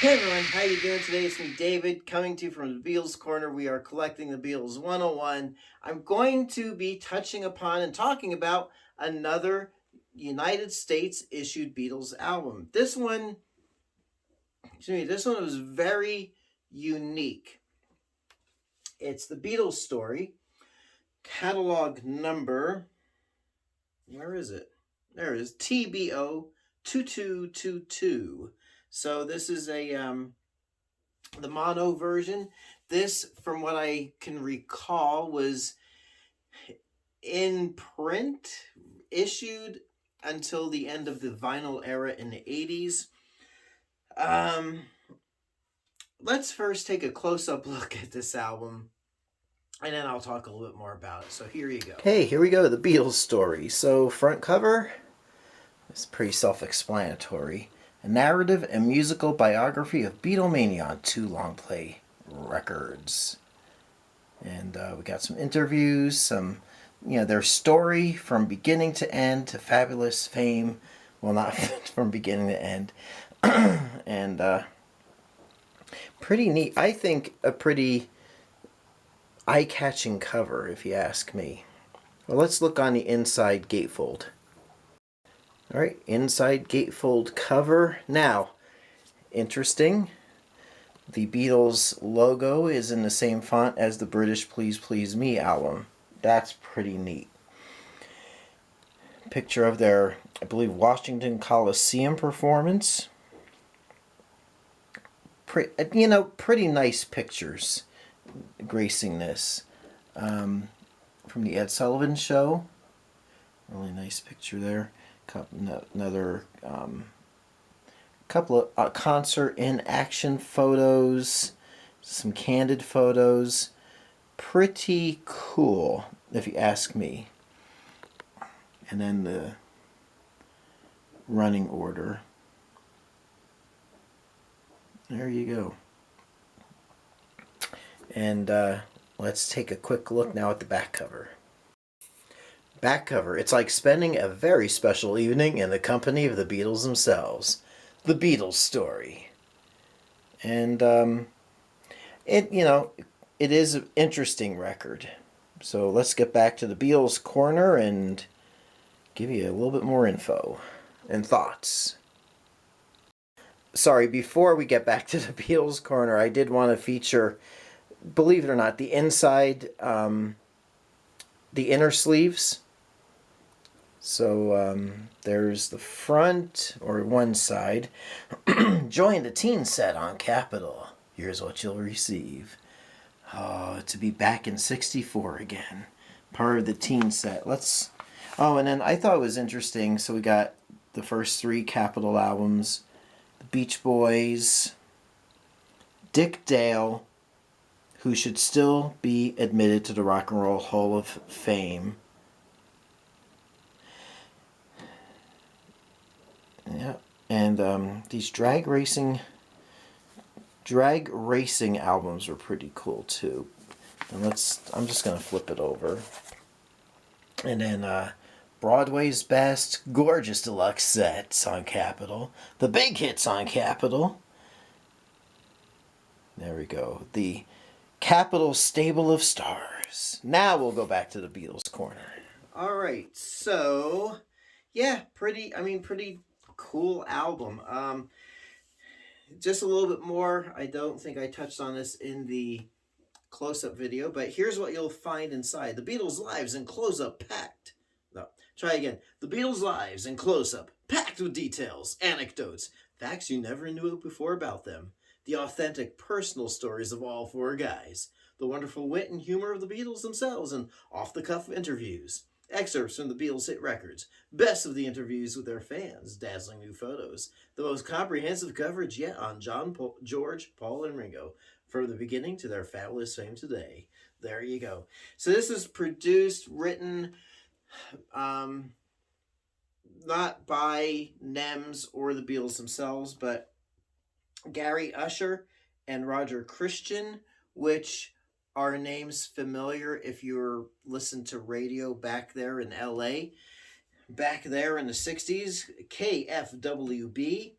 Hey everyone, how you doing today? It's me, David, coming to you from the Beatles Corner. We are collecting the Beatles 101. I'm going to be touching upon and talking about another United States issued Beatles album. This one was very unique. It's the Beatles story, catalog number, where is it? There it is, TBO 2222. So this is the mono version. This, from what I can recall, was in print, issued until the end of the vinyl era in the 80s. Let's first take a close-up look at this album, and then I'll talk a little bit more about it. So here you go. Hey, here we go, the Beatles story. So, front cover, it's pretty self-explanatory. A narrative and musical biography of Beatlemania on 2 long-play records. And we got some interviews, some, their story from beginning to end to fabulous fame. Well, not from beginning to end. And pretty neat. I think a pretty eye-catching cover, if you ask me. Well, let's look on the inside gatefold. Alright, inside gatefold cover. Now, interesting, the Beatles logo is in the same font as the British Please Please Me album. That's pretty neat. Picture of their, I believe, Washington Coliseum performance. Pretty nice pictures gracing this. From the Ed Sullivan Show. Really nice picture there. Another couple of concert in action photos, some candid photos. Pretty cool, if you ask me. And then the running order. There you go. And let's take a quick look now at the back cover. Back cover. It's like spending a very special evening in the company of the Beatles themselves. The Beatles story. And it is an interesting record. So let's get back to the Beatles corner and give you a little bit more info and thoughts. Sorry, before we get back to the Beatles corner, I did want to feature, believe it or not, the inside, the inner sleeves. So there's the front, or one side. Join the teen set on Capitol. Here's what you'll receive. Oh, to be back in '64 again. Part of the teen set. Oh, and then I thought it was interesting. So we got the first 3 Capitol albums. The Beach Boys. Dick Dale, who should still be admitted to the Rock and Roll Hall of Fame. Yeah, and these drag racing albums are pretty cool too. And I'm just gonna flip it over. And then Broadway's Best, gorgeous deluxe sets on Capitol. The big hits on Capitol. There we go. The Capitol Stable of Stars. Now we'll go back to the Beatles corner. All right, so yeah, pretty cool album. Just a little bit more. I don't think I touched on this in the close-up video, but here's what you'll find inside. The Beatles' lives in close-up packed. No, try again. The Beatles' lives in close-up packed with details, anecdotes, facts you never knew before about them. The authentic personal stories of all 4 guys. The wonderful wit and humor of the Beatles themselves, and off-the-cuff interviews. Excerpts from the Beatles' hit records. Best of the interviews with their fans. Dazzling new photos. The most comprehensive coverage yet on John, George, Paul, and Ringo. From the beginning to their fabulous fame today. There you go. So this is produced, written, not by NEMS or the Beatles themselves, but Gary Usher and Roger Christian, which are names familiar if you're listening to radio back there in LA, back there in the 60s, KFWB.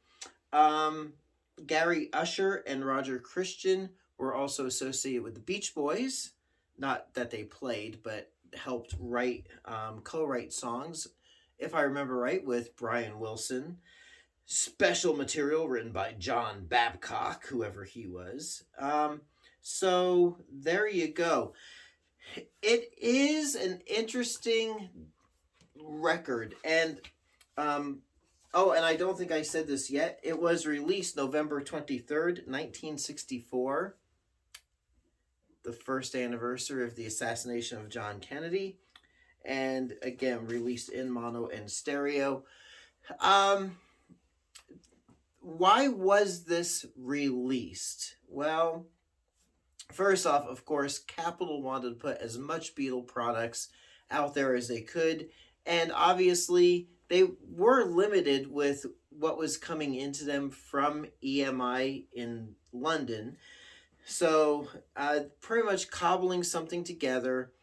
Gary Usher and Roger Christian were also associated with the Beach Boys. Not that they played, but helped write, co-write songs, if I remember right, with Brian Wilson. Special material written by John Babcock, whoever he was. So there you go. It is an interesting record, and oh, and I don't think I said this yet. It was released November 23rd, 1964, the first anniversary of the assassination of John Kennedy, and again released in mono and stereo. Why was this released? Well, first off, of course, Capitol wanted to put as much Beatle products out there as they could, and obviously they were limited with what was coming into them from EMI in London. So, pretty much cobbling something together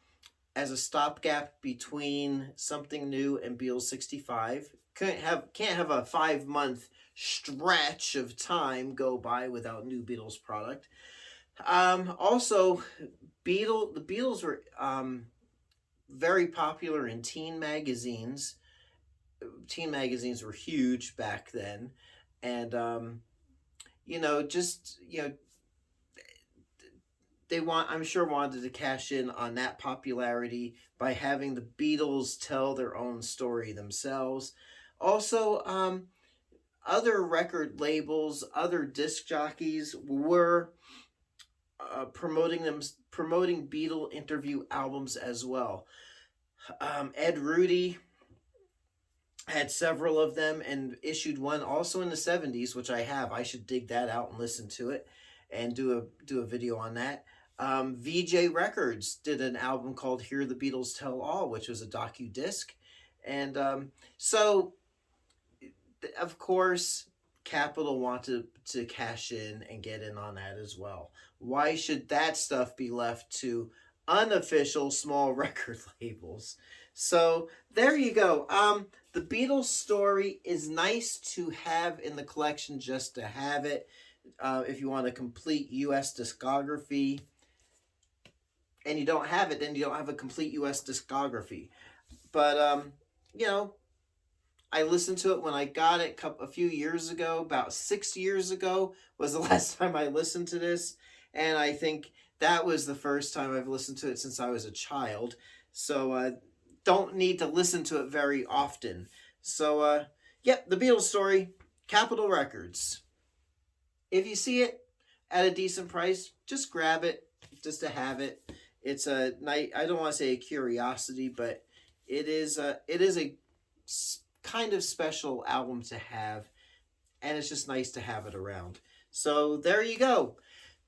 as a stopgap between something new and Beatles 65. Can't have a 5 month stretch of time go by without new Beatles product. Also, the Beatles were very popular in teen magazines. Teen magazines were huge back then, and I'm sure wanted to cash in on that popularity by having the Beatles tell their own story themselves. Also, other record labels, other disc jockeys were promoting Beatle interview albums as well. Ed Rudy had several of them and issued one also in the 70s, which I have. I should dig that out and listen to it and do a video on that. VJ Records did an album called Hear the Beatles Tell All, which was a docu-disc. And so, of course, Capitol wanted to cash in and get in on that as well. Why should that stuff be left to unofficial small record labels? So there you go. The Beatles story is nice to have in the collection just to have it. If you want a complete U.S. discography and you don't have it, then you don't have a complete U.S. discography. But, I listened to it when I got it a few years ago. About 6 years ago was the last time I listened to this. And I think that was the first time I've listened to it since I was a child. So, don't need to listen to it very often. So, yep, the Beatles story, Capitol Records. If you see it at a decent price, just grab it, just to have it. It's a night. I don't want to say a curiosity, but it is a kind of special album to have, and it's just nice to have it around. So there you go.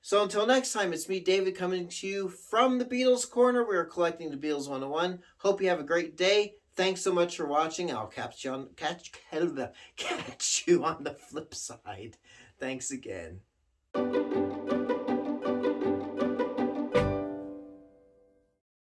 So until next time, it's me, David, coming to you from the Beatles Corner. We're collecting the Beatles 101. Hope you have a great day. Thanks so much for watching. I'll catch you on the flip side. Thanks again.